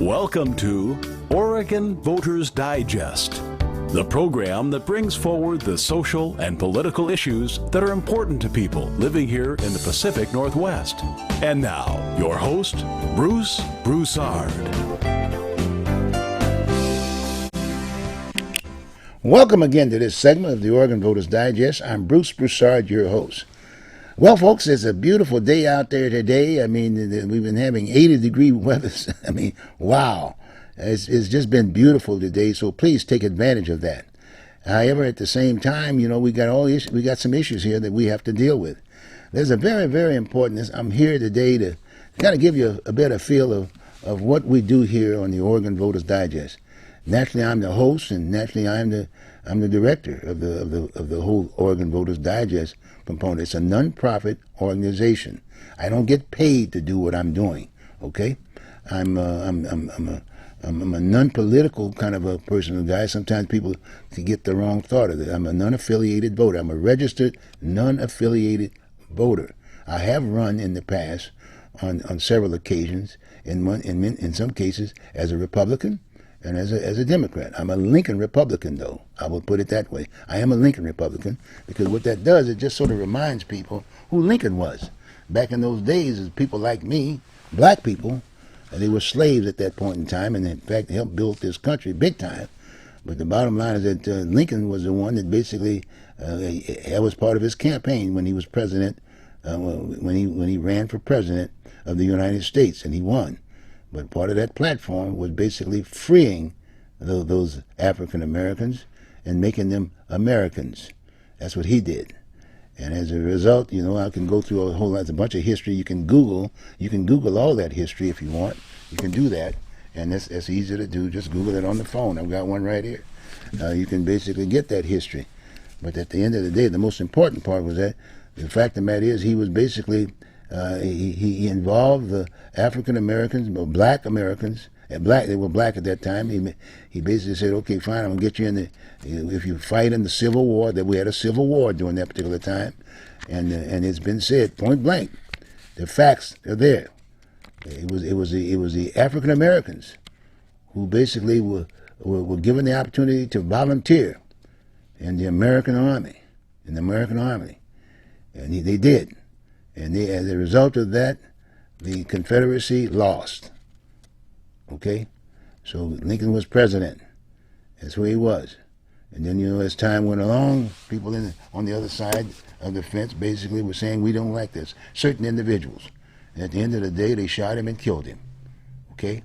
Welcome to Oregon Voters Digest, the program that brings forward the social and political issues that are important to people living here in the Pacific Northwest. And now, your host, Bruce Broussard. Welcome again to this segment of the Oregon Voters Digest. I'm Bruce Broussard, your host. Well, folks, it's a beautiful day out there today. I mean, we've been having 80-degree weather. I mean, wow. It's just been beautiful today, so please take advantage of that. However, at the same time, you know, we got some issues here that we have to deal with. There's a very, very important, I'm here today to kind of give you a better feel of what we do here on the Oregon Voters Digest. Naturally, I'm the host, and naturally, I'm the director of the whole Oregon Voters Digest component. It's a non-profit organization. I don't get paid to do what I'm doing. Okay, I'm a non-political kind of a person, guy. Sometimes people can get the wrong thought of it. I'm a non-affiliated voter. I'm a registered non-affiliated voter. I have run in the past on several occasions. In some cases as a Republican and as a Democrat. I'm a Lincoln Republican, though. I will put it that way. I am a Lincoln Republican because what that does, it just sort of reminds people who Lincoln was. Back in those days, as people like me, black people, they were slaves at that point in time, and in fact helped build this country big time. But the bottom line is that Lincoln was the one that basically, that was part of his campaign when he was president, when he ran for president of the United States, and he won. But part of that platform was basically freeing those African Americans and making them Americans. That's what he did. And as a result, you know, I can go through a bunch of history. You can Google all that history if you want. You can do that, and that's easy to do. Just Google it on the phone. I've got one right here. You can basically get that history. But at the end of the day, the most important part was that the fact of the matter is he was basically he involved the African Americans, or black Americans, and they were black at that time. He basically said, okay, fine, I'm going to get you in if you fight in the Civil War, that we had a Civil War during that particular time, and it's been said point blank, the facts are there. It was the African Americans who basically were given the opportunity to volunteer in the American Army, and they did. And as a result of that, the Confederacy lost. Okay? So Lincoln was president. That's who he was. And then, you know, as time went along, people on the other side of the fence basically were saying, we don't like this. Certain individuals. And at the end of the day, they shot him and killed him. Okay?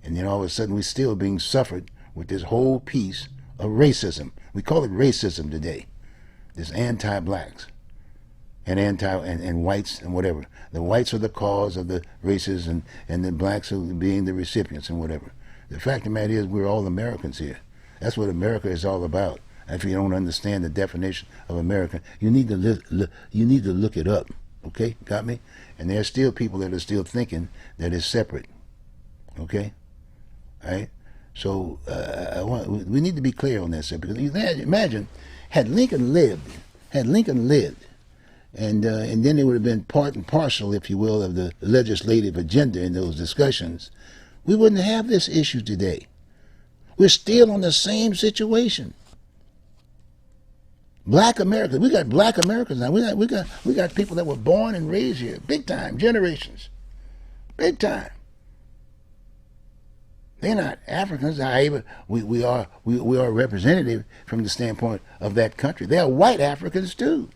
And then all of a sudden, we're still being suffered with this whole piece of racism. We call it racism today. This anti-blacks. And whites and whatever. The whites are the cause of the races, and the blacks are being the recipients and whatever. The fact of the matter is we're all Americans here. That's what America is all about. If you don't understand the definition of America, you need to look it up. Okay, got me? And there are still people that are still thinking that it's separate. Okay, all right. So we need to be clear on that, because imagine had Lincoln lived. And then it would have been part and parcel, if you will, of the legislative agenda in those discussions. We wouldn't have this issue today. We're still in the same situation. Black Americans, we got black Americans now. We got people that were born and raised here, big time, generations, big time. They're not Africans. We are representative from the standpoint of that country. They are white Africans too.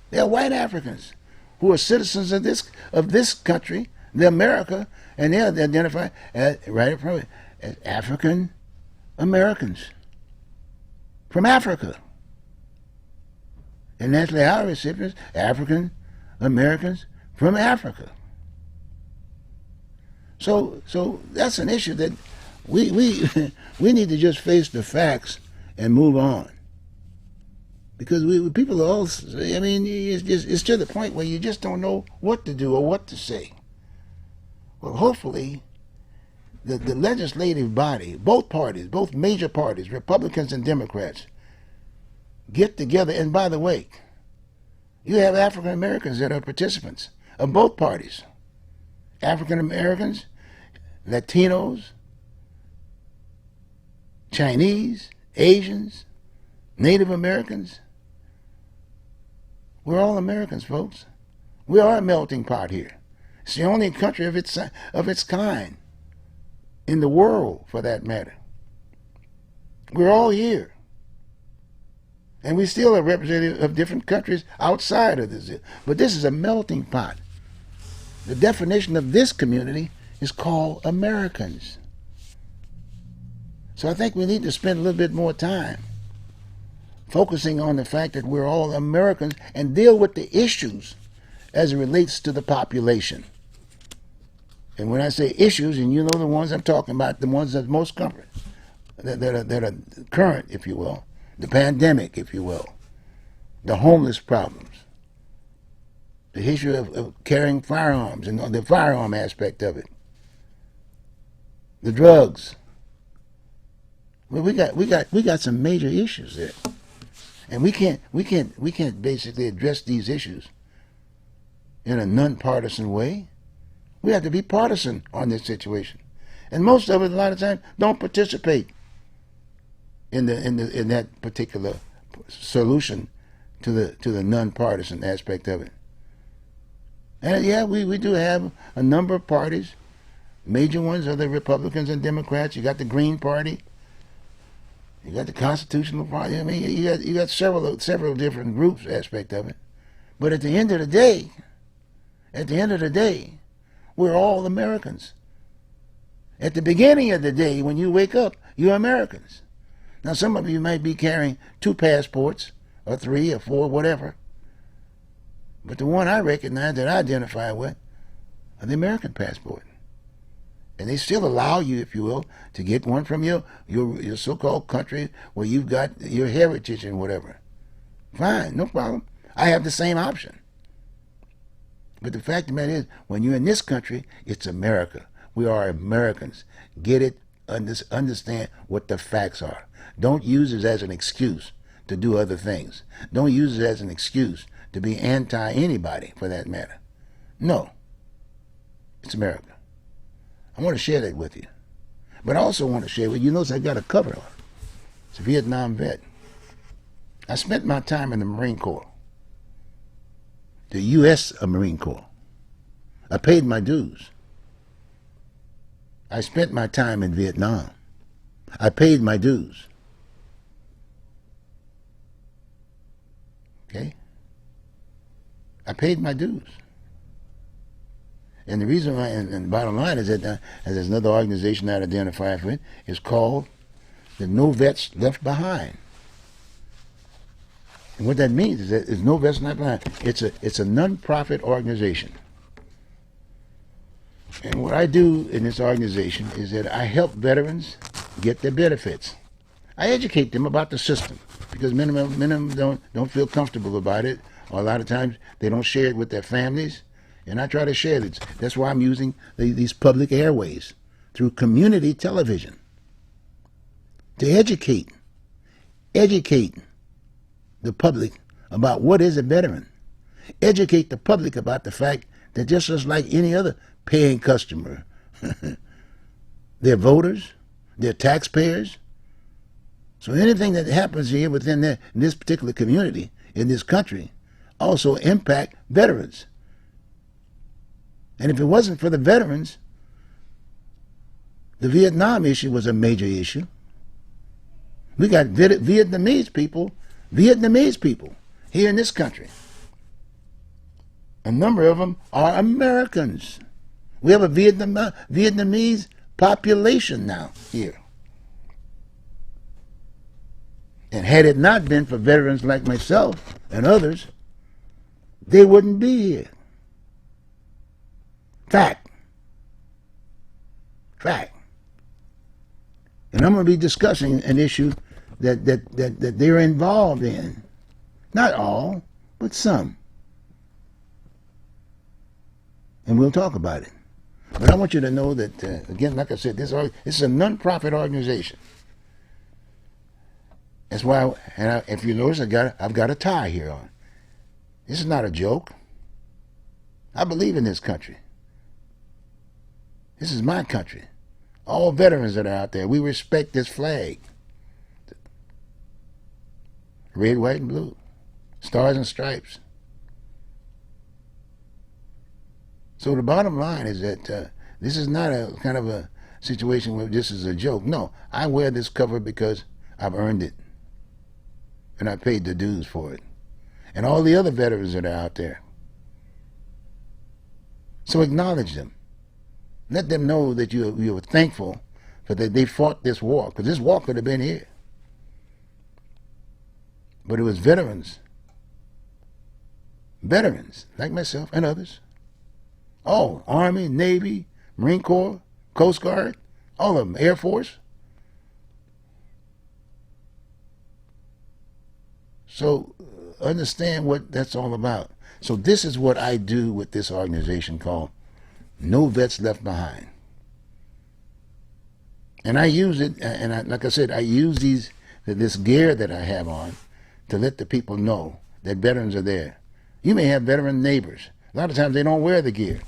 They are white Africans who are citizens of this country, the America, and they identify as African Americans from Africa. And naturally, our recipients, African Americans from Africa. So that's an issue that we need to just face the facts and move on. Because people are all, I mean, it's to the point where you just don't know what to do or what to say. Well, hopefully, the legislative body, both parties, both major parties, Republicans and Democrats, get together. And by the way, you have African Americans that are participants of both parties. African Americans, Latinos, Chinese, Asians, Native Americans. We're all Americans, folks. We are a melting pot here. It's the only country of its kind in the world, for that matter. We're all here. And we still are representative of different countries outside of this. But this is a melting pot. The definition of this community is called Americans. So I think we need to spend a little bit more time focusing on the fact that we're all Americans and deal with the issues as it relates to the population. And when I say issues, and you know the ones I'm talking about, the ones that most comfort, that are current, if you will, the pandemic, if you will, the homeless problems, the issue of carrying firearms and the firearm aspect of it, the drugs. Well, we got some major issues there, and we can't basically address these issues in a non-partisan way. We have to be partisan on this situation, and most of us, a lot of times, don't participate in that particular solution to the non-partisan aspect of it. And yeah, we do have a number of parties. Major ones are the Republicans and Democrats. You got the Green Party. You got the Constitutional Party. I mean, you got several different groups aspect of it. But at the end of the day, we're all Americans. At the beginning of the day, when you wake up, you're Americans. Now, some of you might be carrying 2 passports, or 3, or 4, whatever. But the one I recognize that I identify with are the American passport. And they still allow you, if you will, to get one from your so-called country where you've got your heritage and whatever. Fine, no problem. I have the same option. But the fact of the matter is, when you're in this country, it's America. We are Americans. Get it, understand what the facts are. Don't use it as an excuse to do other things. Don't use it as an excuse to be anti-anybody, for that matter. No. It's America. I want to share that with you. But I also want to share with you, notice I got a cover on. It's a Vietnam vet. I spent my time in the Marine Corps. The U.S. Marine Corps. I paid my dues. I spent my time in Vietnam. I paid my dues. Okay? I paid my dues. And the reason why, and the bottom line is that there's another organization I'd identify with, is called the No Vets Left Behind. And what that means is that there's no vets left behind. It's a non-profit organization. And what I do in this organization is that I help veterans get their benefits. I educate them about the system because many of them don't feel comfortable about it, or a lot of times they don't share it with their families. And I try to share this. That's why I'm using these public airways through community television to educate the public about what is a veteran. Educate the public about the fact that just as like any other paying customer, they're voters, they're taxpayers. So anything that happens here within this particular community, in this country, also impact veterans. And if it wasn't for the veterans, the Vietnam issue was a major issue. We got Vietnamese people here in this country. A number of them are Americans. We have a Vietnamese population now here. And had it not been for veterans like myself and others, they wouldn't be here. Fact. And I'm going to be discussing an issue that they're involved in. Not all, but some. And we'll talk about it. But I want you to know that, again, like I said, this is a non-profit organization. That's why, if you notice, I've got a tie here on. This is not a joke. I believe in this country. This is my country. all veterans that are out there, we respect this flag. Red, white, and blue. Stars and stripes. So the bottom line is that this is not a kind of a situation where this is a joke. No, I wear this cover because I've earned it. And I paid the dues for it. And all the other veterans that are out there. So acknowledge them. Let them know that you are thankful for that they fought this war. Because this war could have been here. But it was veterans. Veterans, like myself and others. All, Army, Navy, Marine Corps, Coast Guard, all of them, Air Force. So understand what that's all about. So this is what I do with this organization called No Vets Left Behind. And I use it, and like I said, I use this gear that I have on to let the people know that veterans are there. You may have veteran neighbors. A lot of times they don't wear the gear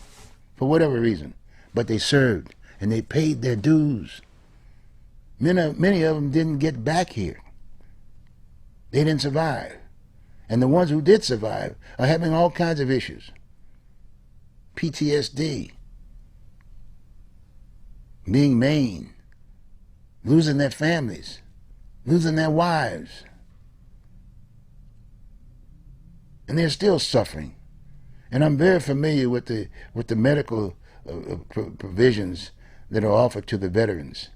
for whatever reason, but they served and they paid their dues. Many of them didn't get back here. They didn't survive. And the ones who did survive are having all kinds of issues. PTSD, being maimed, losing their families, losing their wives. And they're still suffering. And I'm very familiar with the medical provisions that are offered to the veterans.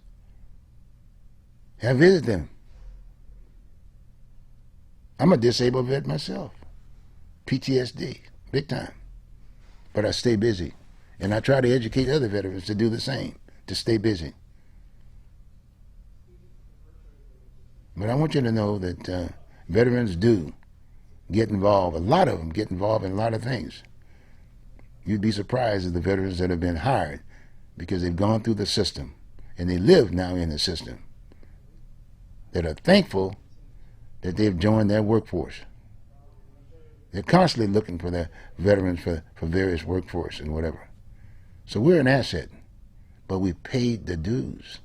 I visit them. I'm a disabled vet myself. PTSD, big time. But I stay busy. And I try to educate other veterans to do the same, to stay busy. But I want you to know that veterans do get involved. A lot of them get involved in a lot of things. You'd be surprised at the veterans that have been hired because they've gone through the system and they live now in the system, that are thankful that they've joined their workforce. They're constantly looking for their veterans for various workforce and whatever. So we're an asset, but we paid the dues.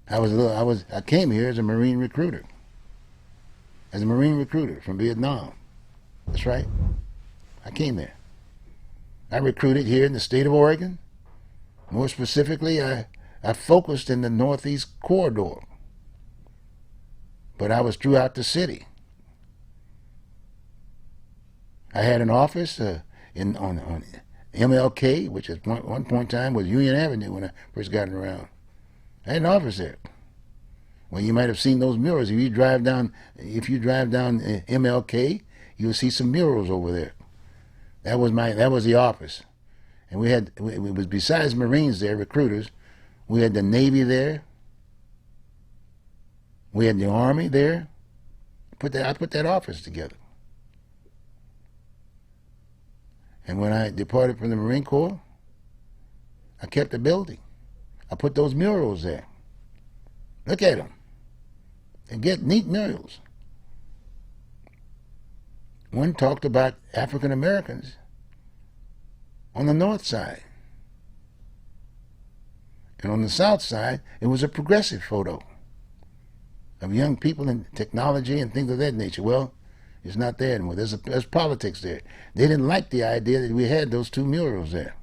I came here as a Marine recruiter. As a Marine recruiter from Vietnam. That's right. I came there. I recruited here in the state of Oregon. More specifically, I focused in the Northeast Corridor. But I was throughout the city. I had an office on MLK, which at one point in time was Union Avenue when I first got around. I had an office there. Well, you might have seen those murals. If you drive down MLK, you'll see some murals over there. That was the office. And it was besides Marines there, recruiters, we had the Navy there. We had the Army there. I put that office together. And when I departed from the Marine Corps, I kept the building. I put those murals there. Look at them. And get neat murals. One talked about African Americans on the north side. And on the south side, it was a progressive photo of young people in technology and things of that nature. Well, it's not there anymore. There's politics there. They didn't like the idea that we had those two murals there.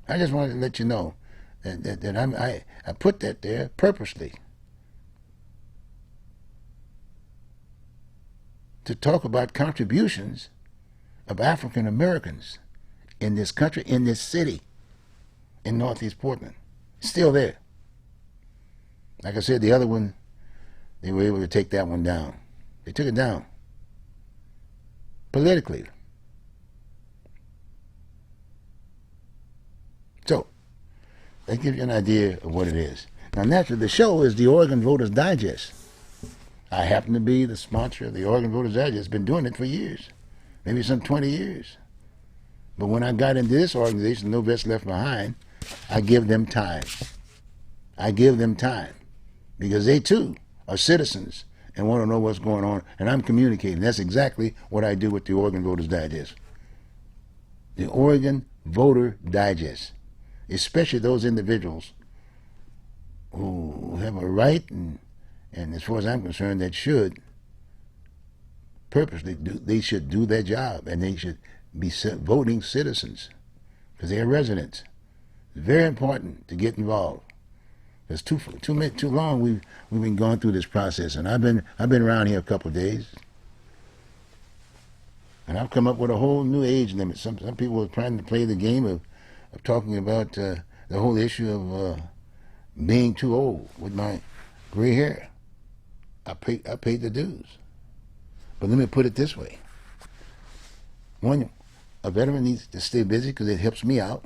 I just wanted to let you know that I put that there purposely to talk about contributions of African Americans in this country, in this city, in Northeast Portland. Still there. Like I said, the other one, they were able to take that one down. They took it down. Politically. So, that gives you an idea of what it is. Now, naturally, the show is the Oregon Voters Digest. I happen to be the sponsor of the Oregon Voters Digest. Been doing it for years, maybe some 20 years. But when I got into this organization, No Vets Left Behind, I give them time. I give them time because they too are citizens and want to know what's going on, and I'm communicating. That's exactly what I do with the Oregon Voters Digest. the Oregon Voter Digest, especially those individuals who have a right and as far as I'm concerned, that should purposely they should do their job, and they should be voting citizens because they are residents. It's very important to get involved. It's too long we've been going through this process, and I've been around here a couple of days, and I've come up with a whole new age limit. Some people are trying to play the game of talking about the whole issue of being too old with my gray hair. I paid the dues. But let me put it this way. One, a veteran needs to stay busy because it helps me out.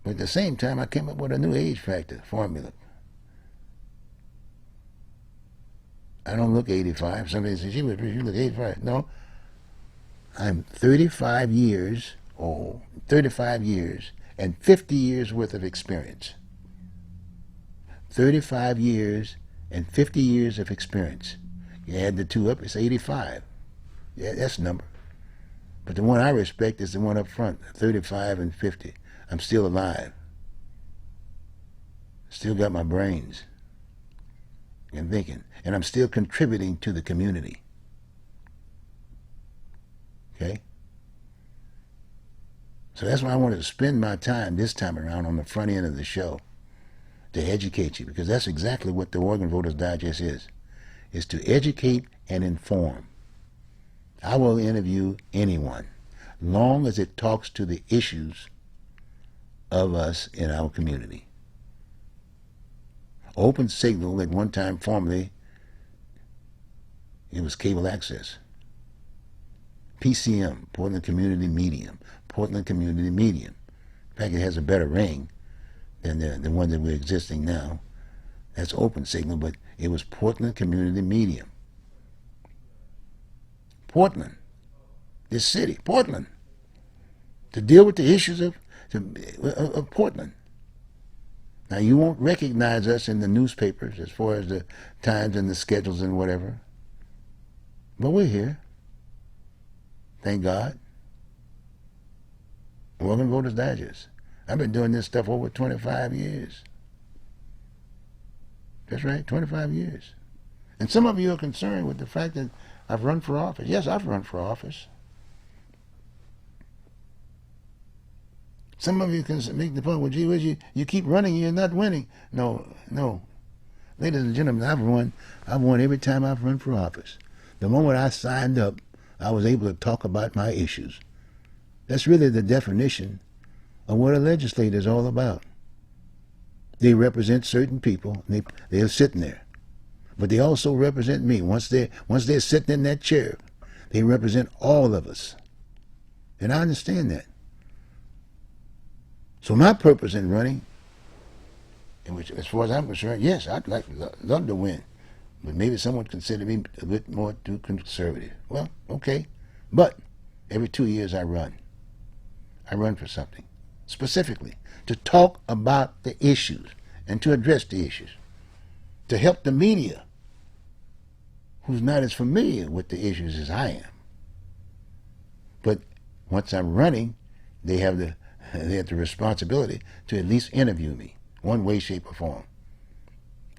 But at the same time, I came up with a new age factor formula. I don't look 85. Somebody says, you look 85. No. I'm 35 years old, 35 years, and 50 years worth of experience. 35 years and 50 years of experience. You add the two up, it's 85. Yeah, that's the number. But the one I respect is the one up front, 35 and 50. I'm still alive. Still got my brains and thinking. And I'm still contributing to the community. Okay? So that's why I wanted to spend my time this time around on the front end of the show to educate you, because that's exactly what the Oregon Voters Digest is to educate and inform. I will interview anyone, long as it talks to the issues of us in our community. Open Signal, at one time formerly, it was cable access. PCM, Portland Community Medium. Portland Community Medium. In fact, it has a better ring than the one that we're existing now. That's Open Signal, but it was Portland Community Medium. Portland, this city, Portland, to deal with the issues of Portland. Now, you won't recognize us in the newspapers as far as the times and the schedules and whatever, but we're here. Thank God. Oregon Voters Digest. I've been doing this stuff over 25 years. That's right, 25 years. And some of you are concerned with the fact that I've run for office. Yes, I've run for office. Some of you can make the point, well, gee whiz, you keep running, you're not winning. No. Ladies and gentlemen, I've won every time I've run for office. The moment I signed up, I was able to talk about my issues. That's really the definition of what a legislator is all about. They represent certain people, and they're sitting there. But they also represent me. Once they're sitting in that chair, they represent all of us. And I understand that. So my purpose in running, which, as far as I'm concerned, yes, I'd love to win. But maybe someone consider me a bit more too conservative. Well, okay. But every 2 years I run. I run for something. Specifically, to talk about the issues and to address the issues. To help the media, who's not as familiar with the issues as I am. But once I'm running, they have the responsibility to at least interview me, one way, shape, or form.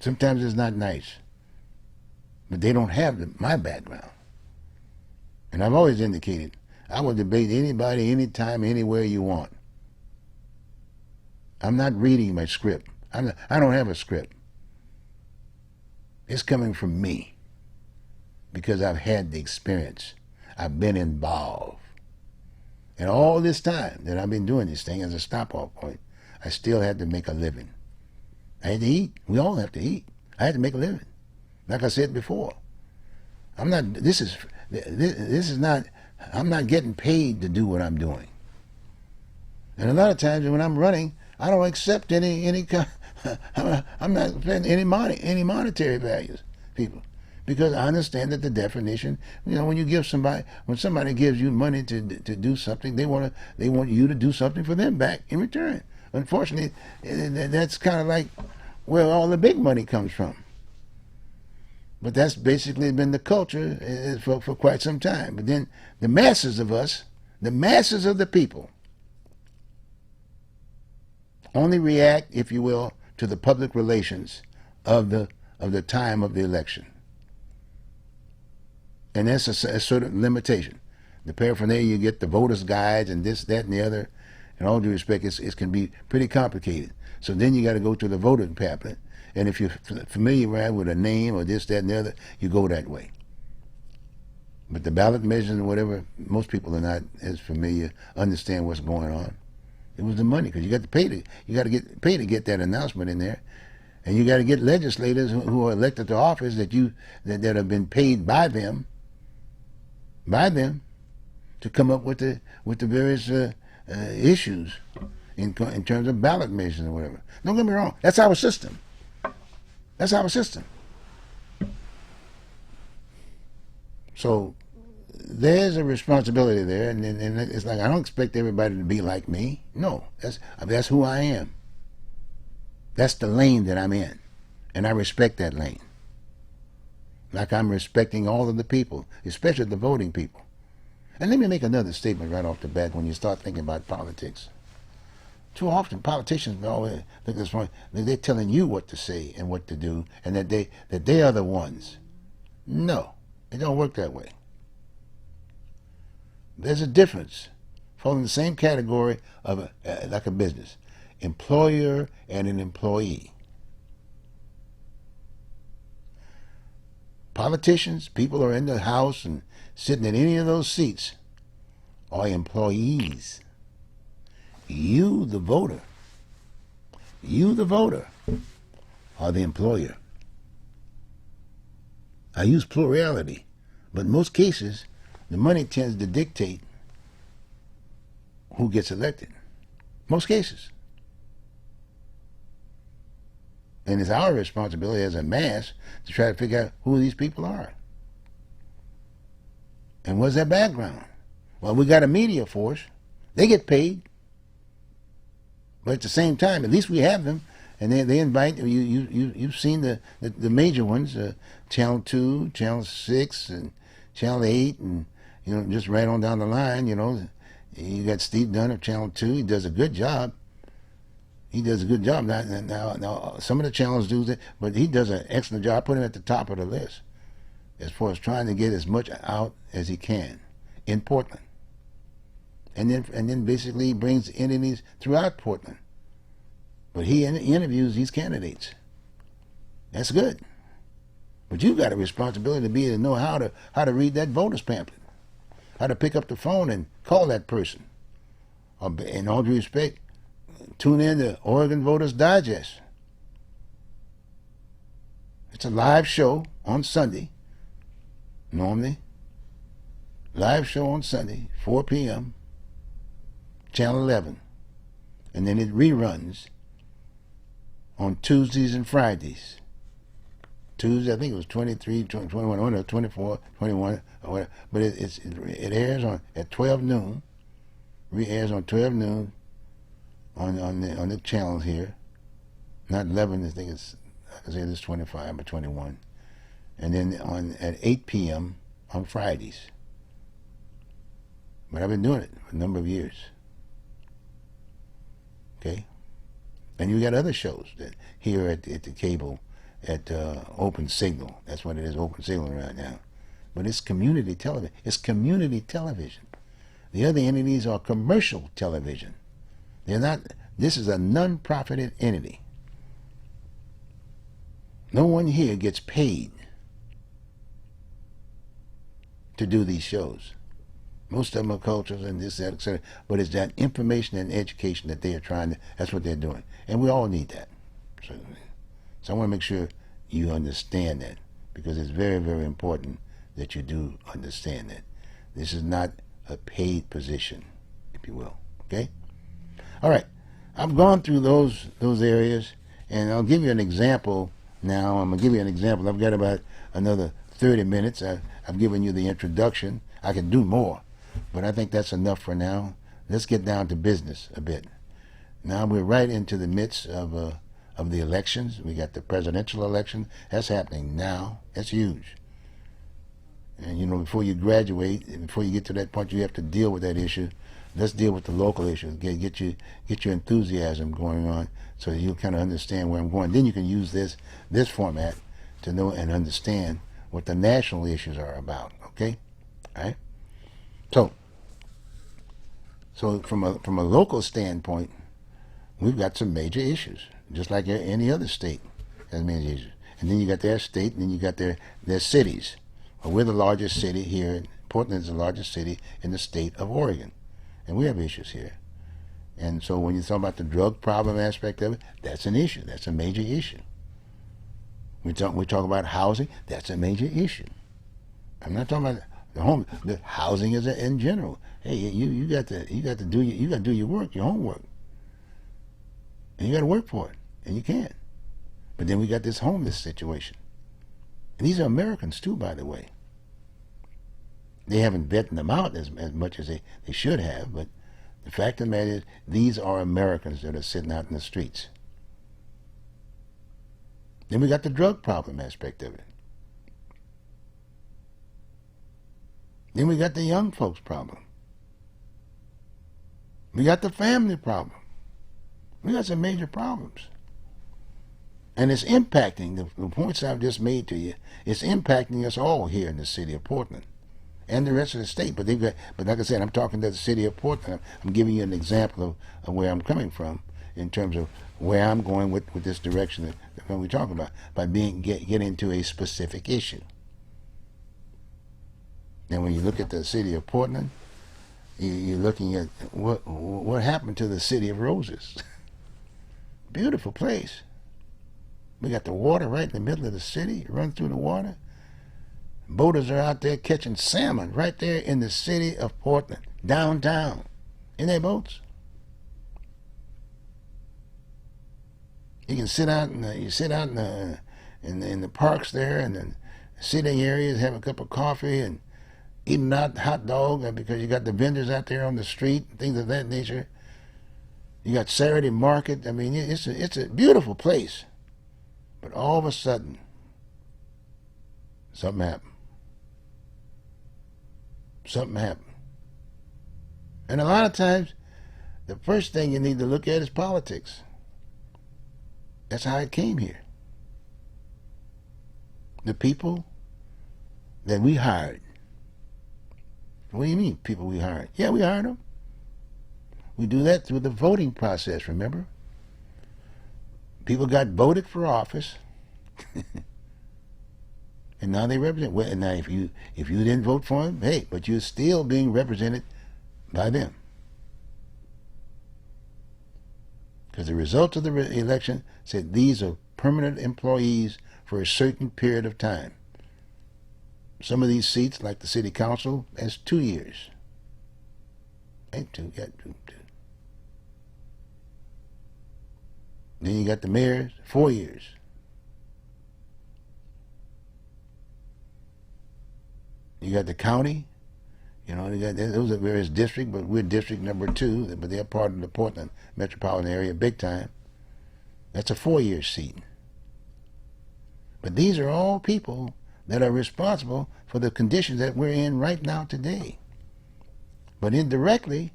Sometimes it's not nice, but they don't have my background. And I've always indicated, I will debate anybody, anytime, anywhere you want. I'm not reading my script. I don't have a script. It's coming from me because I've had the experience. I've been involved. And all this time that I've been doing this thing as a stop-off point, I still had to make a living. I had to eat. We all have to eat. I had to make a living. Like I said before, I'm not getting paid to do what I'm doing. And a lot of times when I'm running, I don't accept any kind. I'm not paying any monetary values, people, because I understand that the definition. When somebody gives you money to do something, they want you to do something for them back in return. Unfortunately, that's kind of like where all the big money comes from. But that's basically been the culture for quite some time. But then the masses of us The masses of the people only react, if you will, to the public relations of the time of the election. And that's a sort of limitation. The paraphernalia, you get the voters' guides and this, that, and the other. In all due respect, it can be pretty complicated. So then you got to go to the voter pamphlet. And if you're familiar with a name or this, that, and the other, you go that way. But the ballot measures and whatever, most people are not as familiar, understand what's going on. It was the money, because you got to get paid to get that announcement in there. And you got to get legislators who are elected to office that have been paid by them to come up with the various issues in terms of ballot measures and whatever. Don't get me wrong. That's our system. That's our system. So there's a responsibility there, and it's like I don't expect everybody to be like me. No, that's who I am. That's the lane that I'm in, and I respect that lane. Like I'm respecting all of the people, especially the voting people. And let me make another statement right off the bat when you start thinking about politics. Too often, politicians always think this point, they're telling you what to say and what to do, and that they are the ones. No, it don't work that way. There's a difference. Falling in the same category of like a business, employer and an employee. Politicians, people who are in the House and sitting in any of those seats, are employees. You, the voter, are the employer. I use plurality, but in most cases, the money tends to dictate who gets elected. Most cases. And it's our responsibility as a mass to try to figure out who these people are. And what's their background? Well, we got a media force. They get paid. But at the same time, at least we have them, and they invite you've seen the major ones, Channel 2, Channel 6, and Channel 8, and just right on down the line. You got Steve Dunn of Channel 2. He does a good job. Now some of the channels do that, but he does an excellent job. I put him at the top of the list as far as trying to get as much out as he can in Portland. And then basically brings entities throughout Portland. But he interviews these candidates. That's good. But you've got a responsibility to be able to know how to read that voter's pamphlet, how to pick up the phone and call that person. In all due respect, tune in to Oregon Voters Digest. It's a live show on Sunday, normally. Live show on Sunday, 4 p.m., Channel 11. And then it reruns on Tuesdays and Fridays. Tuesday, I think it was 23, 21, or 24, 21, or whatever. But it airs at 12 noon. Re-airs on 12 noon on the channels here. Not 11, I think it's 25 or 21. And then at 8 p.m. on Fridays. But I've been doing it for a number of years. Okay? And you got other shows that here at the cable, at Open Signal. That's what it is, Open Signal right now. But it's community television. It's community television. The other entities are commercial television. They're not. This is a non-profited entity. No one here gets paid to do these shows. Most of them are cultures and this, that, etc. But it's that information and education that they are trying to, that's what they're doing. And we all need that. So I want to make sure you understand that, because it's very, very important that you do understand that. This is not a paid position, if you will. Okay? All right. I've gone through those areas, and I'll give you an example now. I'm going to give you an example. I've got about another 30 minutes. I've given you the introduction. I can do more, but I think that's enough for now. Let's get down to business a bit. Now we're right into the midst of the elections. We got the presidential election. That's happening now. That's huge. And before you graduate, and before you get to that point, you have to deal with that issue. Let's deal with the local issues. Get your enthusiasm going on, so you kind of understand where I'm going. Then you can use this format to know and understand what the national issues are about. Okay, all right. So from a local standpoint, we've got some major issues, just like any other state has major issues. And then you got their state, and then you got their cities. Well, we're the largest city here. Portland is the largest city in the state of Oregon, and we have issues here. And so when you talk about the drug problem aspect of it, that's an issue. That's a major issue. We talk about housing. That's a major issue. I'm not talking about the housing is in general. Hey, you got to do your work, your homework, and you got to work for it, and you can't. But then we got this homeless situation, and these are Americans too, by the way. They haven't vetted them out as much as they should have, but the fact of the matter is, these are Americans that are sitting out in the streets. Then we got the drug problem aspect of it. Then we got the young folks problem. We got the family problem. We got some major problems. And it's impacting, the points I've just made to you, it's impacting us all here in the city of Portland and the rest of the state. But like I said, I'm talking to the city of Portland. I'm giving you an example of where I'm coming from in terms of where I'm going with this direction that we talk about, by getting into a specific issue. And when you look at the city of Portland, you're looking at what happened to the city of Roses. Beautiful place. We got the water right in the middle of the city. Run through the water. Boaters are out there catching salmon right there in the city of Portland, downtown, in their boats. You can sit out in the parks there, and then sitting areas, have a cup of coffee and eating out hot dog, because you got the vendors out there on the street, things of that nature. You got Saturday market. I mean, it's a beautiful place. But all of a sudden, something happened. Something happened. And a lot of times, the first thing you need to look at is politics. That's how it came here. The people that we hired. What do you mean, people we hired? Yeah, we hired them. We do that through the voting process, remember? People got voted for office, and now they represent. Well, now, if you didn't vote for them, hey, but you're still being represented by them, because the results of the election said these are permanent employees for a certain period of time. Some of these seats, like the city council, that's 2 years. Ain't two. Then you got the mayors, 4 years. You got the county. Those are various districts, but we're district number 2, but they're part of the Portland metropolitan area big time. That's a 4-year seat. But these are all people that are responsible for the conditions that we're in right now today. But indirectly,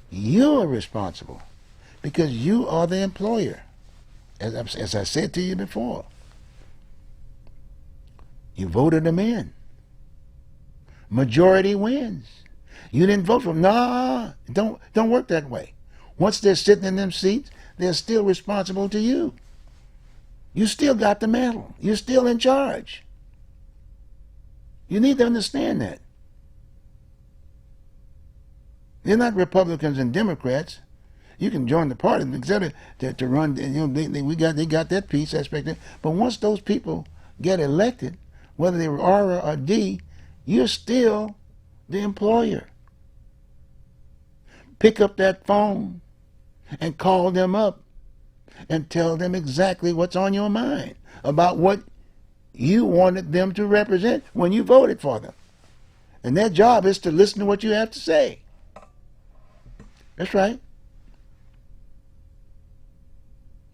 you are responsible, because you are the employer. As I said to you before, you voted them in. Majority wins. You didn't vote for them. Nah, don't work that way. Once they're sitting in them seats, they're still responsible to you. You still got the mantle. You're still in charge. You need to understand that. They're not Republicans and Democrats. You can join the party, etc., to run. They got that piece aspect. But once those people get elected, whether they were R or D, you're still the employer. Pick up that phone and call them up and tell them exactly what's on your mind about what you wanted them to represent when you voted for them. And their job is to listen to what you have to say. That's right.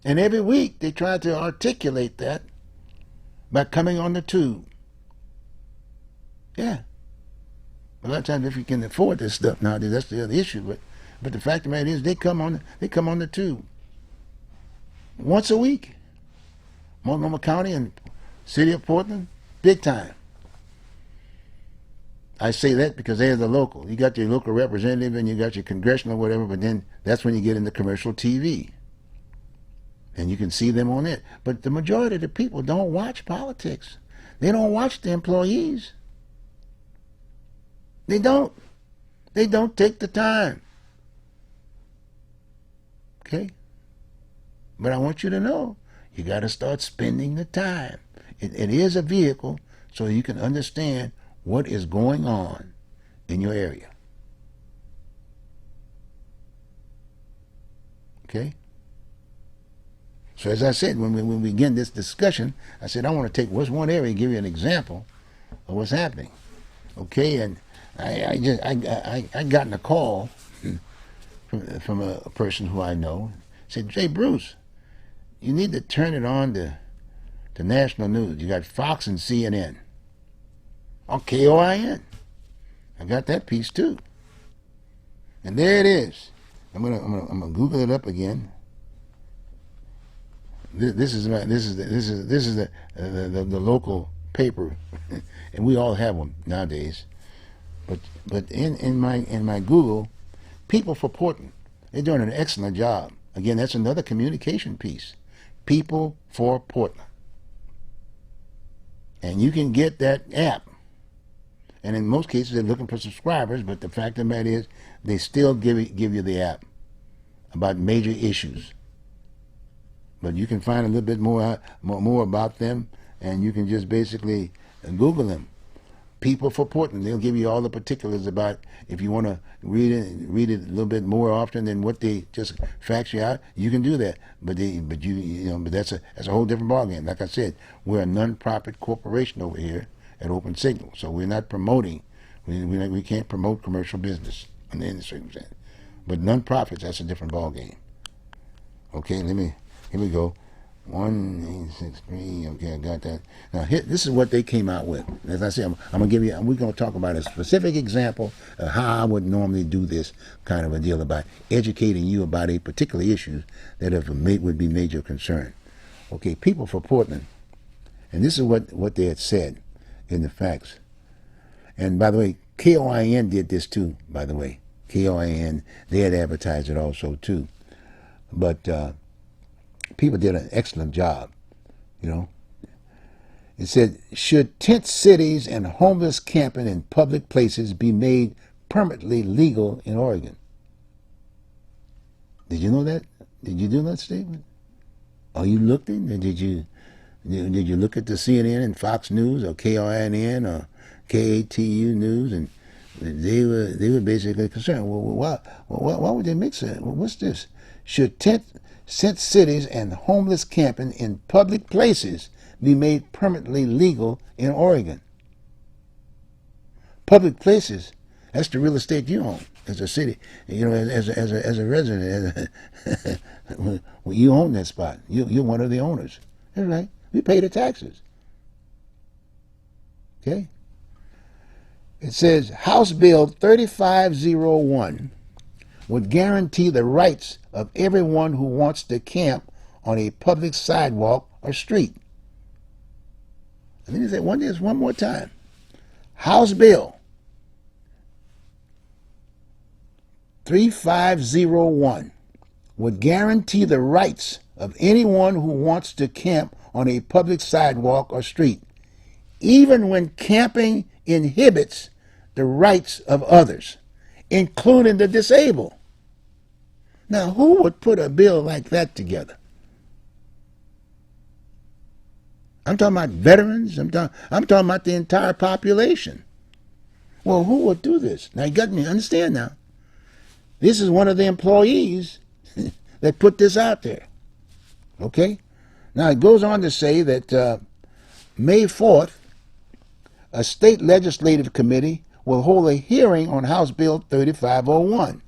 And every week they try to articulate that by coming on the tube. Yeah. A lot of times, if you can afford this stuff nowadays, that's the other issue. But the fact of the matter is, they come on the tube once a week. Multnomah County and City of Portland, big time. I say that because they're the local. You got your local representative and you got your congressional whatever, but then that's when you get into commercial TV. And you can see them on it. But the majority of the people don't watch politics. They don't watch the employees. They don't. They don't take the time. Okay? But I want you to know, you got to start spending the time. It is a vehicle so you can understand what is going on in your area. Okay? So as I said, when we begin this discussion, I said I want to take what's one area and give you an example of what's happening. Okay, and I gotten a call from a person who I know. Said, "Jay Bruce, you need to turn it on to national news. You got Fox and CNN. On KOIN. I got that piece too. And there it is. I'm gonna Google it up again. This is the local paper, and we all have them nowadays. But in my Google, People for Portland, they're doing an excellent job. Again, that's another communication piece. People for Portland, and you can get that app. And in most cases, they're looking for subscribers. But the fact of the matter is, they still give you the app about major issues. But you can find a little bit more about them, and you can just basically Google them. People for Portland. They'll give you all the particulars about, if you want to read it a little bit more often than what they just fax you out. You can do that. But that's a whole different ballgame. Like I said, we're a non-profit corporation over here at Open Signal, so we're not promoting. We can't promote commercial business under any circumstance. But non-profits, that's a different ballgame. Okay, here we go. 1863. Okay, I got that. Now, this is what they came out with. As I said, I'm gonna give you. We're gonna talk about a specific example of how I would normally do this kind of a deal about educating you about a particular issue that would be major concern. Okay, People for Portland, and this is what they had said in the facts. And by the way, KOIN did this too. By the way, KOIN, they had advertised it also too. But people did an excellent job, It said, should tent cities and homeless camping in public places be made permanently legal in Oregon? Did you know that? Did you do that statement? Oh, you looked in? Did you look at the CNN and Fox News or KRNN or KATU News? And they were basically concerned. Well, why would they mix that? Well, what's this? Should tent cities and homeless camping in public places be made permanently legal in Oregon? Public places, that's the real estate you own as a city, as a resident. Well, you own that spot. You're one of the owners. That's right. You pay the taxes. Okay? It says House Bill 3501 would guarantee the rights of everyone who wants to camp on a public sidewalk or street. Let me say one more time. House Bill 3501 would guarantee the rights of anyone who wants to camp on a public sidewalk or street, even when camping inhibits the rights of others, including the disabled. Now, who would put a bill like that together? I'm talking about veterans. I'm talking about the entire population. Well, who would do this? Now, you got me understand now. This is one of the employees that put this out there. Okay? Now, it goes on to say that May 4th, a state legislative committee will hold a hearing on House Bill 3501.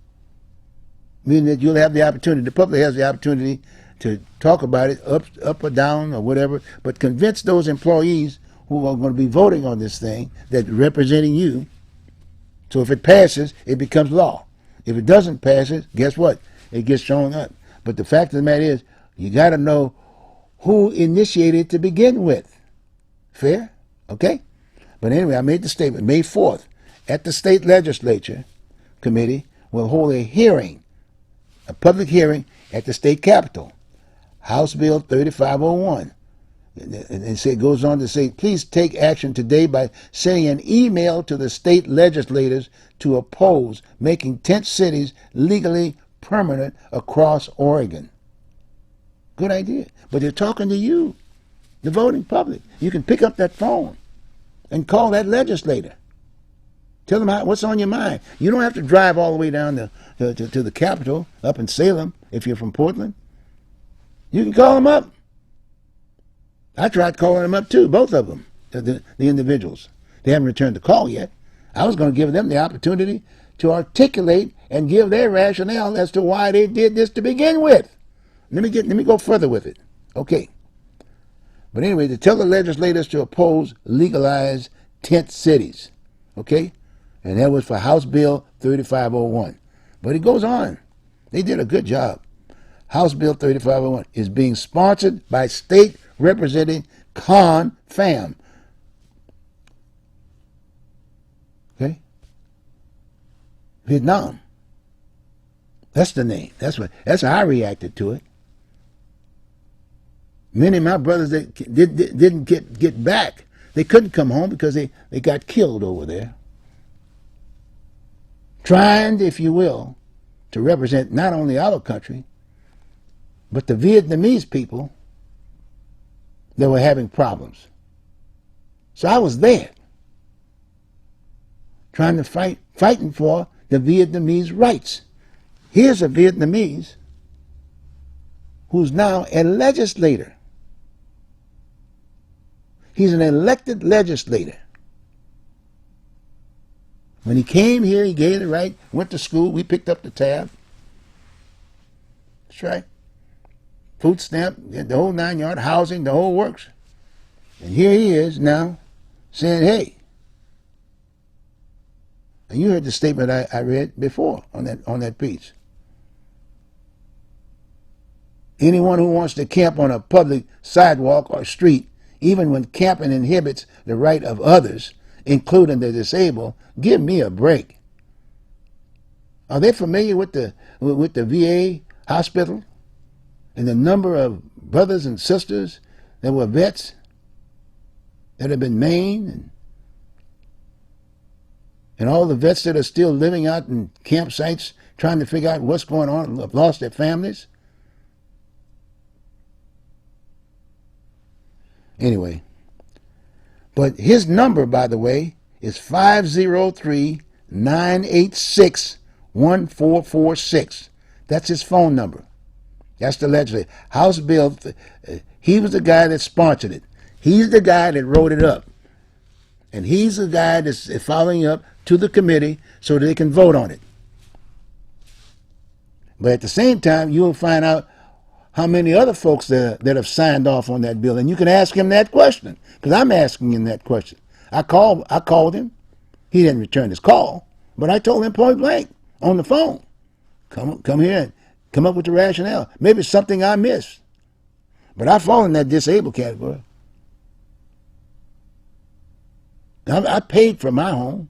Meaning that you'll have the opportunity, the public has the opportunity to talk about it up or down or whatever, but convince those employees who are going to be voting on this thing, that representing you, So if it passes, it becomes law. If it doesn't pass it, guess what? It gets thrown up. But the fact of the matter is, you got to know who initiated it to begin with. Fair? Okay? But anyway, I made the statement. May 4th, at the state legislature committee, will hold a hearing, a public hearing at the state capitol. House Bill 3501. And it goes on to say, please take action today by sending an email to the state legislators to oppose making tent cities legally permanent across Oregon. Good idea. But they're talking to you, the voting public. You can pick up that phone and call that legislator. Tell them what's on your mind. You don't have to drive all the way down to the Capitol up in Salem if you're from Portland. You can call them up. I tried calling them up too, both of them, the individuals. They haven't returned the call yet. I was going to give them the opportunity to articulate and give their rationale as to why they did this to begin with. Let me go further with it. Okay. But anyway, to tell the legislators to oppose legalized tent cities. Okay? And that was for House Bill 3501. But it goes on. They did a good job. House Bill 3501 is being sponsored by State Representative Con Pham. Okay? Vietnam. That's the name. That's how I reacted to it. Many of my brothers that didn't get back. They couldn't come home because they got killed over there. Trying, if you will, to represent not only our country, but the Vietnamese people that were having problems. So I was there, trying to fighting for the Vietnamese rights. Here's a Vietnamese who's now a legislator. He's an elected legislator. When he came here, he gave the right, went to school, we picked up the tab. That's right. Food stamp, the whole 9 yard, housing, the whole works. And here he is now saying, hey. And you heard the statement I read before on that piece. Anyone who wants to camp on a public sidewalk or street, even when camping inhibits the right of others, including the disabled, give me a break. Are they familiar with the VA hospital and the number of brothers and sisters that were vets that have been maimed, and all the vets that are still living out in campsites trying to figure out what's going on, have lost their families? Anyway, but his number, by the way, is 503-986-1446. That's his phone number. That's the legislature. House Bill, he was the guy that sponsored it. He's the guy that wrote it up. And he's the guy that's following up to the committee so that they can vote on it. But at the same time, you'll find out how many other folks that have signed off on that bill. And you can ask him that question, because I'm asking him that question. I called him. He didn't return his call, but I told him point blank on the phone, come here and come up with the rationale. Maybe it's something I missed, but I fall in that disabled category. I paid for my home,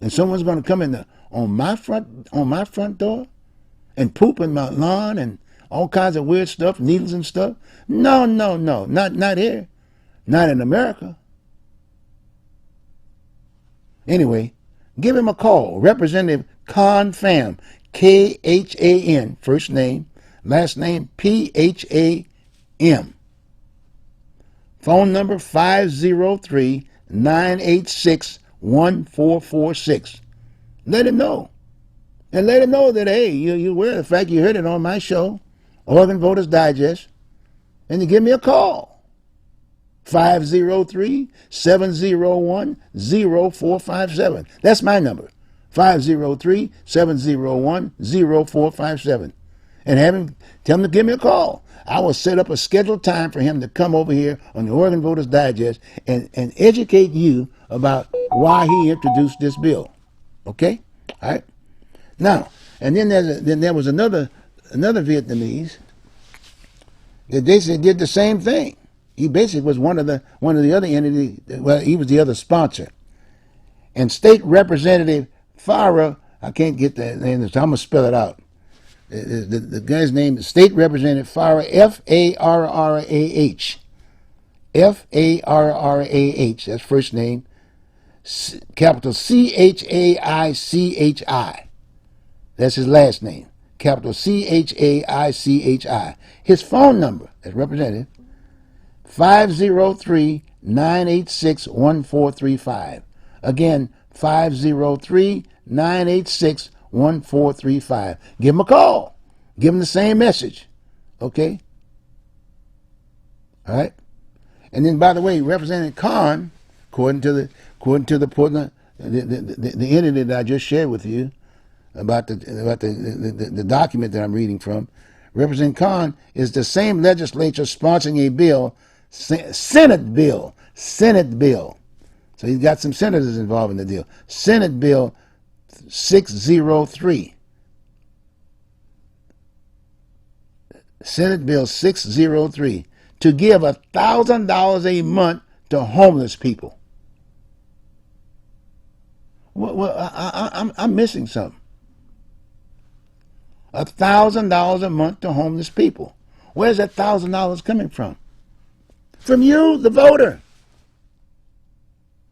and someone's going to come in on my front door and poop in my lawn and all kinds of weird stuff, needles and stuff. No, not here, not in America. Anyway, give him a call. Representative Con Pham, Khan, first name, last name Pham. Phone number 503-986-1446. Let him know. And let him know that, hey, you're aware of the fact you heard it on my show, Oregon Voters Digest, and to give me a call. 503-701-0457. That's my number. 503-701-0457. And tell him to give me a call. I will set up a scheduled time for him to come over here on the Oregon Voters Digest and educate you about why he introduced this bill. Okay? All right? Now, and then there was another Vietnamese that basically did the same thing. He basically was one of the other entities. Well, he was the other sponsor. And State Representative Farah, I can't get the name, so I'm gonna spell it out. The guy's name is State Representative Farah, Farrah, Farrah. That's first name, capital Chaichi. That's his last name, capital Chaichi. His phone number as representative, 503-986-1435. Again, 503-986-1435. Give him a call. Give him the same message. Okay? All right? And then, by the way, Representative Khan, according to the Portland, the entity that I just shared with you about the document that I'm reading from, Representative Khan is the same legislature sponsoring a bill, Senate bill. So he's got some senators involved in the deal. Senate Bill 603. Senate Bill 603 to give $1,000 a month to homeless people. Well, I'm missing something. $1,000 a month to homeless people. Where's that $1,000 coming from? From you, the voter.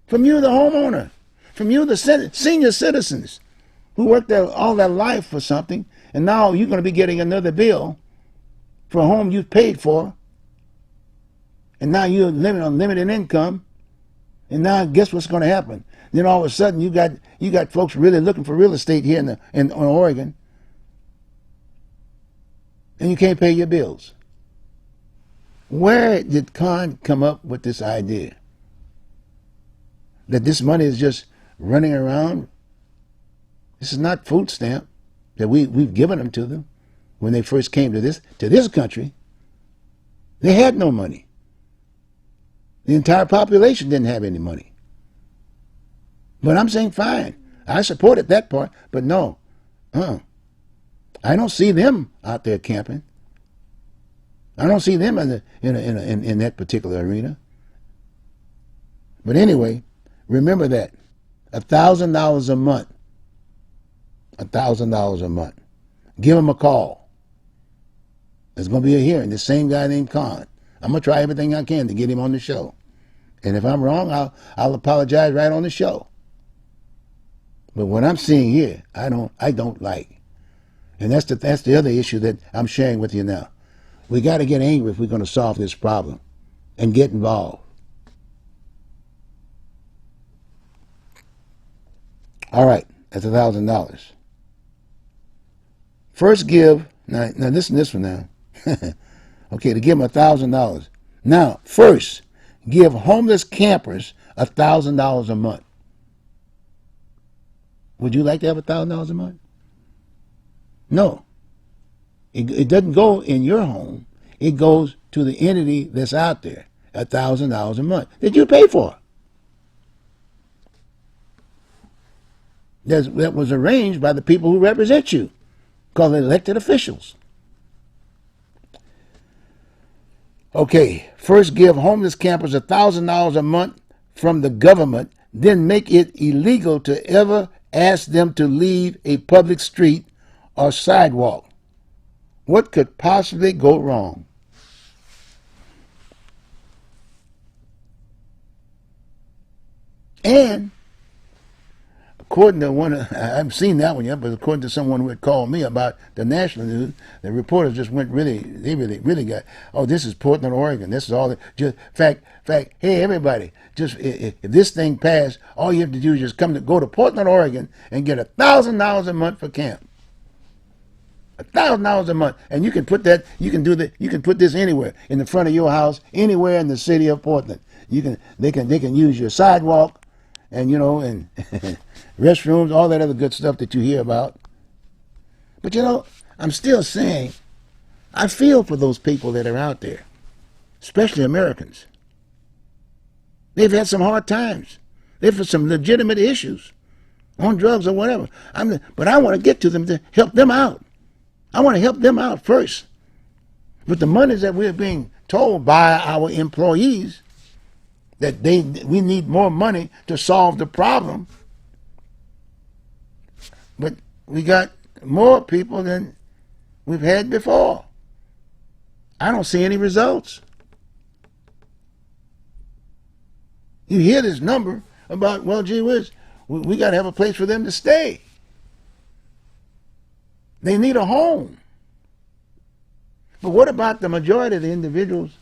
From you, the homeowner. From you, the senior citizens who worked all their life for something, and now you're going to be getting another bill for a home you've paid for, and now you're living on limited income, and now guess what's going to happen? Then all of a sudden you got folks really looking for real estate here in Oregon, and you can't pay your bills. Where did Khan come up with this idea? That this money is just running around? This is not food stamp that we've given them to them when they first came to this country. They had no money. The entire population didn't have any money. But I'm saying fine. I supported that part, but no. I don't see them out there camping. I don't see them in that particular arena. But anyway, remember that. $1,000 a month. $1,000 a month. Give him a call. There's going to be a hearing. The same guy named Khan. I'm going to try everything I can to get him on the show. And if I'm wrong, I'll apologize right on the show. But what I'm seeing here, I don't like. And that's the other issue that I'm sharing with you now. We got to get angry if we're going to solve this problem and get involved. All right, that's $1,000. First give, now listen to this one now. Okay, to give them $1,000. Now, first, give homeless campers $1,000 a month. Would you like to have $1,000 a month? No. It doesn't go in your home. It goes to the entity that's out there. $1,000 a month that you pay for. That was arranged by the people who represent you, called elected officials. Okay, first give homeless campers $1,000 a month from the government, then make it illegal to ever ask them to leave a public street or sidewalk. What could possibly go wrong? And according to one, I haven't seen that one yet, but according to someone who had called me about the national news, the reporters just went really got, oh, this is Portland, Oregon. This is all, just fact, hey, everybody, just if this thing passed, all you have to do is just go to Portland, Oregon and get $1,000 a month for camp. $1,000 a month, and you can put that. You can put this anywhere in the front of your house, anywhere in the city of Portland. They can use your sidewalk, and and restrooms, all that other good stuff that you hear about. But I'm still saying, I feel for those people that are out there, especially Americans. They've had some hard times. They're for some legitimate issues, on drugs or whatever. But I want to get to them to help them out. I want to help them out first. But the monies that we're being told by our employees that we need more money to solve the problem, but we got more people than we've had before. I don't see any results. You hear this number about, well, gee whiz, we got to have a place for them to stay. They need a home. But what about the majority of the individuals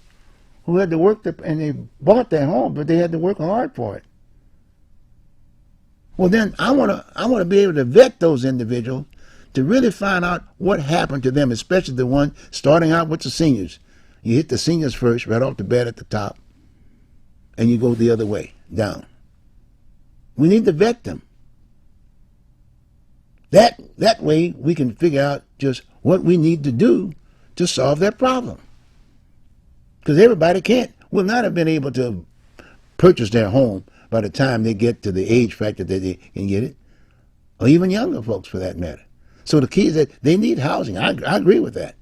who had to work and they bought their home, but they had to work hard for it? Well, then I want to be able to vet those individuals to really find out what happened to them, especially the one starting out with the seniors. You hit the seniors first, right off the bat at the top, and you go the other way, down. We need to vet them. That way we can figure out just what we need to do to solve that problem. Because everybody will not have been able to purchase their home by the time they get to the age factor that they can get it, or even younger folks for that matter. So the key is that they need housing. I agree with that.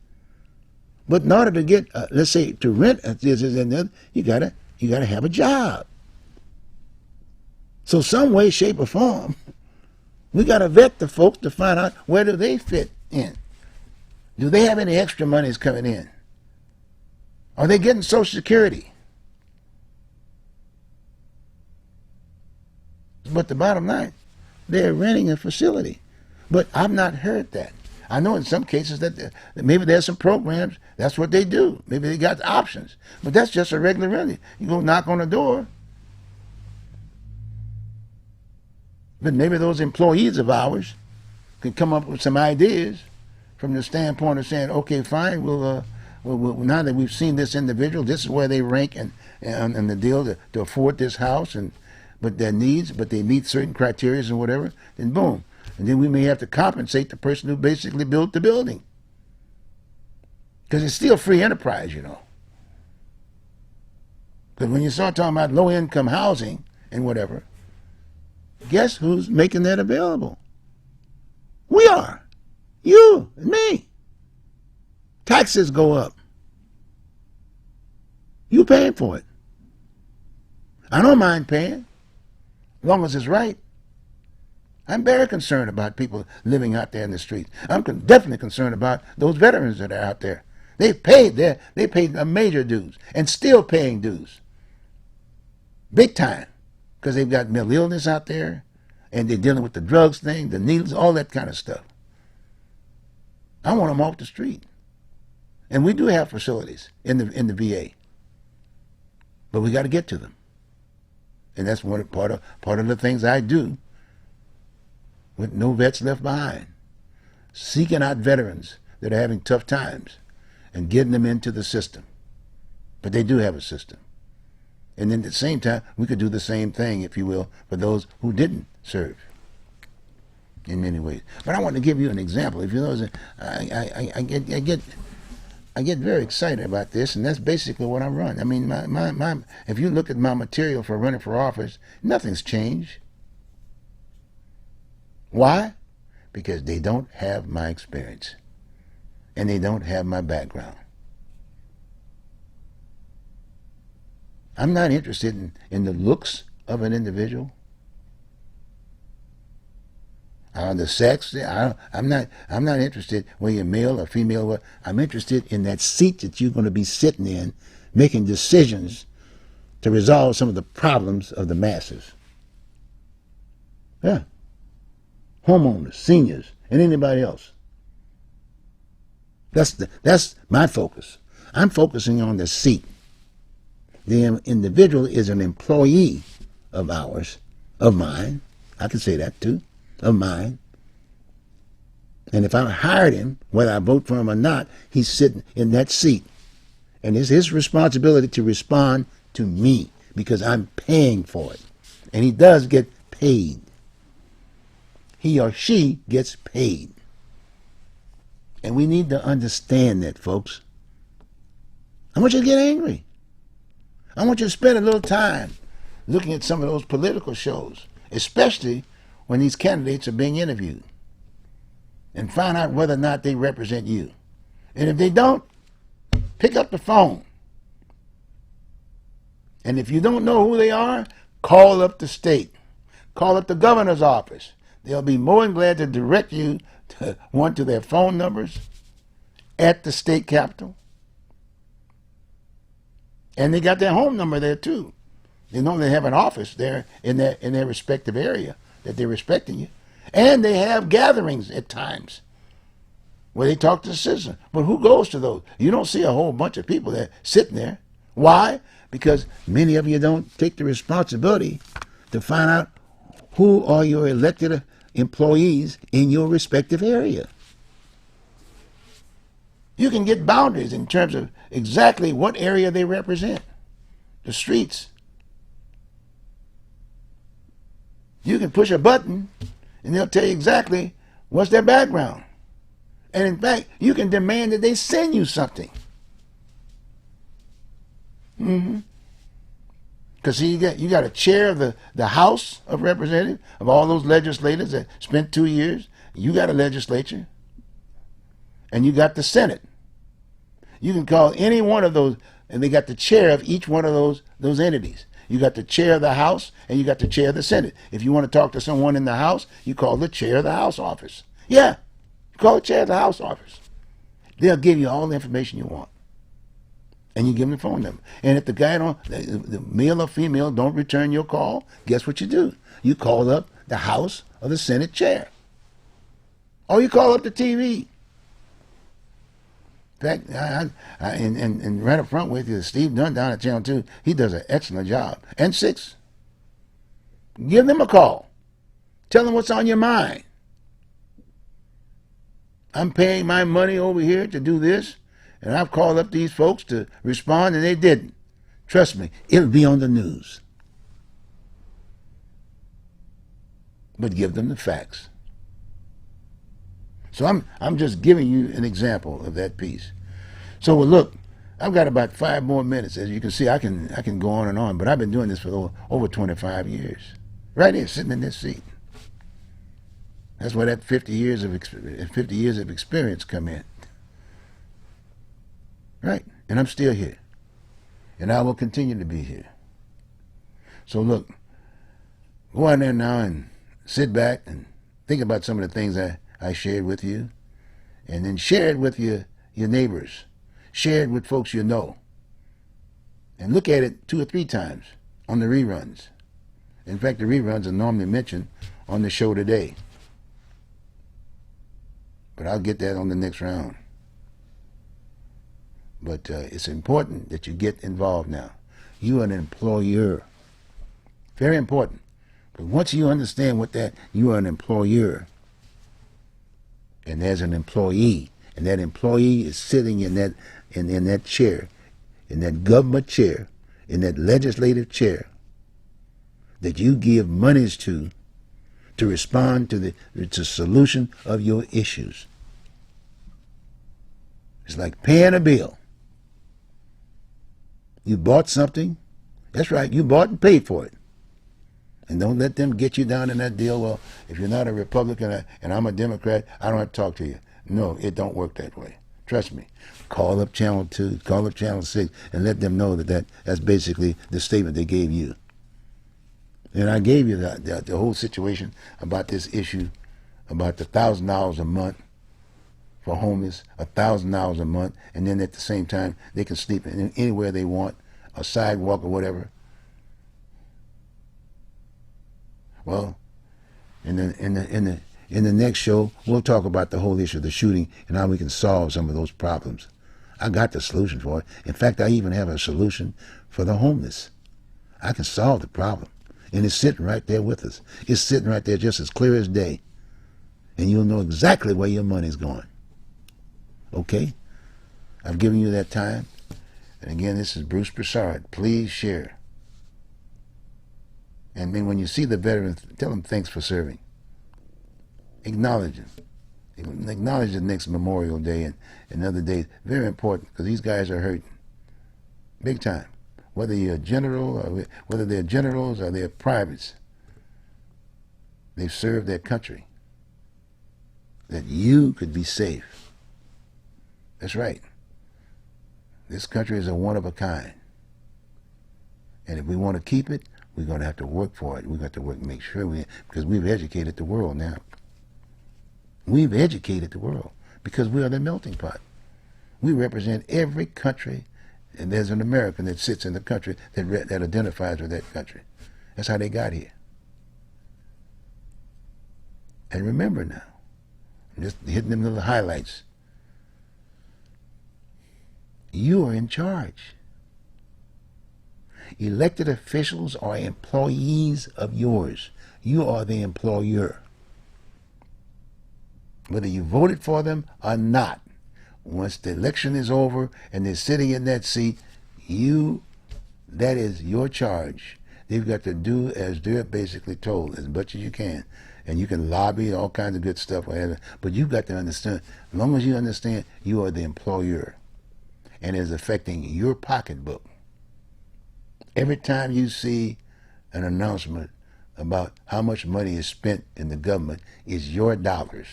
But in order to get, let's say, to rent this and that, you gotta have a job. So some way, shape, or form, we gotta vet the folks to find out where do they fit in. Do they have any extra monies coming in? Are they getting Social Security? But the bottom line, they're renting a facility. But I've not heard that. I know in some cases that maybe there's some programs, that's what they do. Maybe they got options. But that's just a regular renting. You go knock on the door. But maybe those employees of ours can come up with some ideas from the standpoint of saying, okay, fine, we'll now that we've seen this individual, this is where they rank and the deal to afford this house, but their needs, but they meet certain criteria and whatever, then boom. And then we may have to compensate the person who basically built the building. Because it's still free enterprise, you know. Because when you start talking about low-income housing and whatever, guess who's making that available? We are. You and me. Taxes go up. You paying for it. I don't mind paying, as long as it's right. I'm very concerned about people living out there in the streets. I'm definitely concerned about those veterans that are out there. They paid a major dues and still paying dues. Big time. Because they've got mental illness out there and they're dealing with the drugs thing, the needles, all that kind of stuff. I want them off the street. And we do have facilities in the VA. But we got to get to them. And that's part of the things I do with No Vets Left Behind. Seeking out veterans that are having tough times and getting them into the system. But they do have a system. And then at the same time, we could do the same thing, if you will, for those who didn't serve in many ways. But I want to give you an example. If you notice, I get very excited about this, and that's basically what I run. I mean, if you look at my material for running for office, nothing's changed. Why? Because they don't have my experience, and they don't have my background. I'm not interested in the looks of an individual. The sex, I'm not interested whether you're male or female. I'm interested in that seat that you're going to be sitting in, making decisions to resolve some of the problems of the masses. Yeah. Homeowners, seniors, and anybody else. That's my focus. I'm focusing on the seat. The individual is an employee of ours, of mine. I can say that too, of mine. And if I hired him, whether I vote for him or not, he's sitting in that seat. And it's his responsibility to respond to me because I'm paying for it. And he does get paid. He or she gets paid. And we need to understand that, folks. I want you to get angry. I want you to spend a little time looking at some of those political shows, especially when these candidates are being interviewed, and find out whether or not they represent you. And if they don't, pick up the phone. And if you don't know who they are, call up the state. Call up the governor's office. They'll be more than glad to direct you to one to their phone numbers at the state capitol. And they got their home number there too. They normally have an office there in their respective area that they're respecting you. And they have gatherings at times where they talk to the citizens. But who goes to those? You don't see a whole bunch of people there sitting there. Why? Because many of you don't take the responsibility to find out who are your elected employees in your respective area. You can get boundaries in terms of exactly what area they represent. The streets. You can push a button and they'll tell you exactly what's their background. And in fact, you can demand that they send you something. Because you got a chair of the House of Representatives, of all those legislators that spent 2 years. You got a legislature. And you got the Senate. You can call any one of those, and they got the chair of each one of those entities. You got the chair of the House, and you got the chair of the Senate. If you want to talk to someone in the House, you call the chair of the House office. Yeah, you call the chair of the House office. They'll give you all the information you want. And you give them the phone number. And if the guy the male or female don't return your call, guess what you do? You call up the House or the Senate chair. Or you call up the TV. In fact, and right up front with you, Steve Dunn down at Channel 2, he does an excellent job. And 6, give them a call. Tell them what's on your mind. I'm paying my money over here to do this, and I've called up these folks to respond, and they didn't. Trust me, it'll be on the news. But give them the facts. So I'm just giving you an example of that piece. So well, look, I've got about 5 more minutes. As you can see, I can go on and on, but I've been doing this for over 25 years. Right here, sitting in this seat. That's where that 50 years of experience come in. Right? And I'm still here. And I will continue to be here. So look, go on there now and sit back and think about some of the things I shared with you. And then share it with your neighbors. Share it with folks you know. And look at it 2 or 3 times on the reruns. In fact, the reruns are normally mentioned on the show today. But I'll get that on the next round. But it's important that you get involved now. You are an employer. Very important. But once you understand what you are an employer. And there's an employee. And that employee is sitting in that chair, in that government chair, in that legislative chair that you give monies to respond to the solution of your issues. It's like paying a bill. You bought something. That's right, you bought and paid for it. And don't let them get you down in that deal. Well, if you're not a Republican and I'm a Democrat, I don't have to talk to you. No, it don't work that way. Trust me. Call up Channel 2, call up Channel 6, and let them know that's basically the statement they gave you. And I gave you the whole situation about this issue, about the $1,000 a month for homeless, $1,000 a month, and then at the same time they can sleep anywhere they want, a sidewalk or whatever. Well, in the next show, we'll talk about the whole issue of the shooting and how we can solve some of those problems. I got the solution for it. In fact, I even have a solution for the homeless. I can solve the problem. And it's sitting right there with us. It's sitting right there just as clear as day. And you'll know exactly where your money's going. Okay? I've given you that time. And again, this is Bruce Broussard. Please share. And then when you see the veterans, tell them thanks for serving. Acknowledge them. Acknowledge the next Memorial Day and other days. Very important, because these guys are hurting. Big time. whether you're a general, or whether they're generals or they're privates. They've served their country. That you could be safe. That's right. This country is a one of a kind. And if we want to keep it, we're going to have to work for it. We've got to work, make sure because we've educated the world now. We've educated the world because we are the melting pot. We represent every country, and there's an American that sits in the country that identifies with that country. That's how they got here. And remember now, I'm just hitting them little highlights. You are in charge. Elected officials are employees of yours. You are the employer. Whether you voted for them or not, once the election is over and they're sitting in that seat, that is your charge. They've got to do as they're basically told, as much as you can. And you can lobby all kinds of good stuff, whatever. But you've got to understand, as long as you understand, you are the employer. And it's affecting your pocketbook. Every time you see an announcement about how much money is spent in the government, it's your dollars.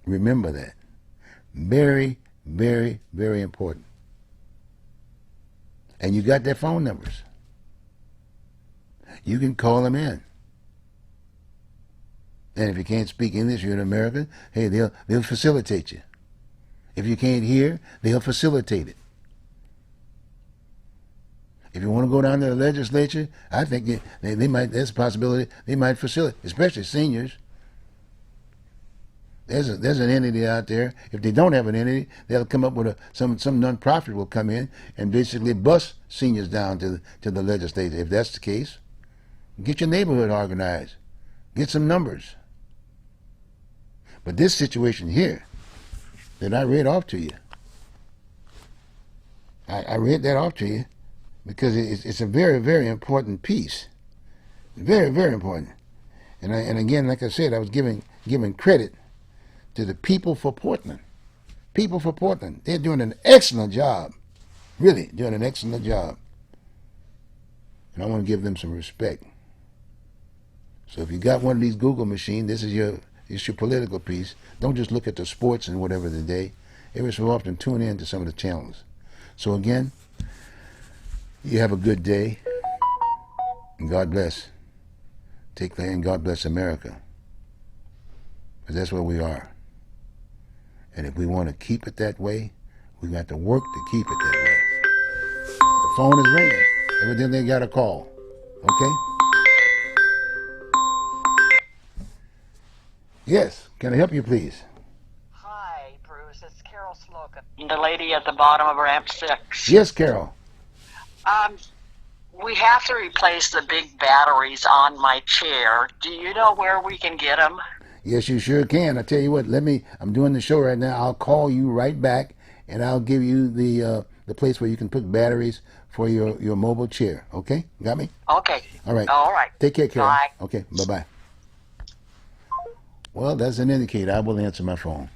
Remember that. Very, very, very important. And you got their phone numbers. You can call them in. And if you can't speak English, you're an American, hey, they'll facilitate you. If you can't hear, they'll facilitate it. If you want to go down to the legislature, I think they might, there's a possibility they might facilitate, especially seniors. There's an entity out there. If they don't have an entity, they'll come up with some nonprofit will come in and basically bus seniors down to the legislature. If that's the case, get your neighborhood organized. Get some numbers. But this situation here that I read off to you, I read that off to you because it's a very, very important piece. Very, very important. And again, like I said, I was giving credit to the people for Portland. People for Portland. They're doing an excellent job. Really doing an excellent job. And I want to give them some respect. So if you got one of these Google machines, this is your political piece. Don't just look at the sports and whatever today. Every so often tune in to some of the channels. So again, you have a good day. And God bless. Take care and God bless America. Because that's where we are. And if we want to keep it that way, we've got to work to keep it that way. The phone is ringing. Evidently they got a call. Okay? Yes. Can I help you, please? Hi, Bruce. It's Carol Slocum, the lady at the bottom of ramp 6. Yes, Carol. We have to replace the big batteries on my chair. Do you know where we can get them? Yes, you sure can. I tell you what, I'm doing the show right now. I'll call you right back, and I'll give you the place where you can put batteries for your mobile chair. Okay? Got me? Okay. All right. All right. Take care, Carol. Bye. Okay, bye-bye. Well, that's an indicator. I will answer my phone.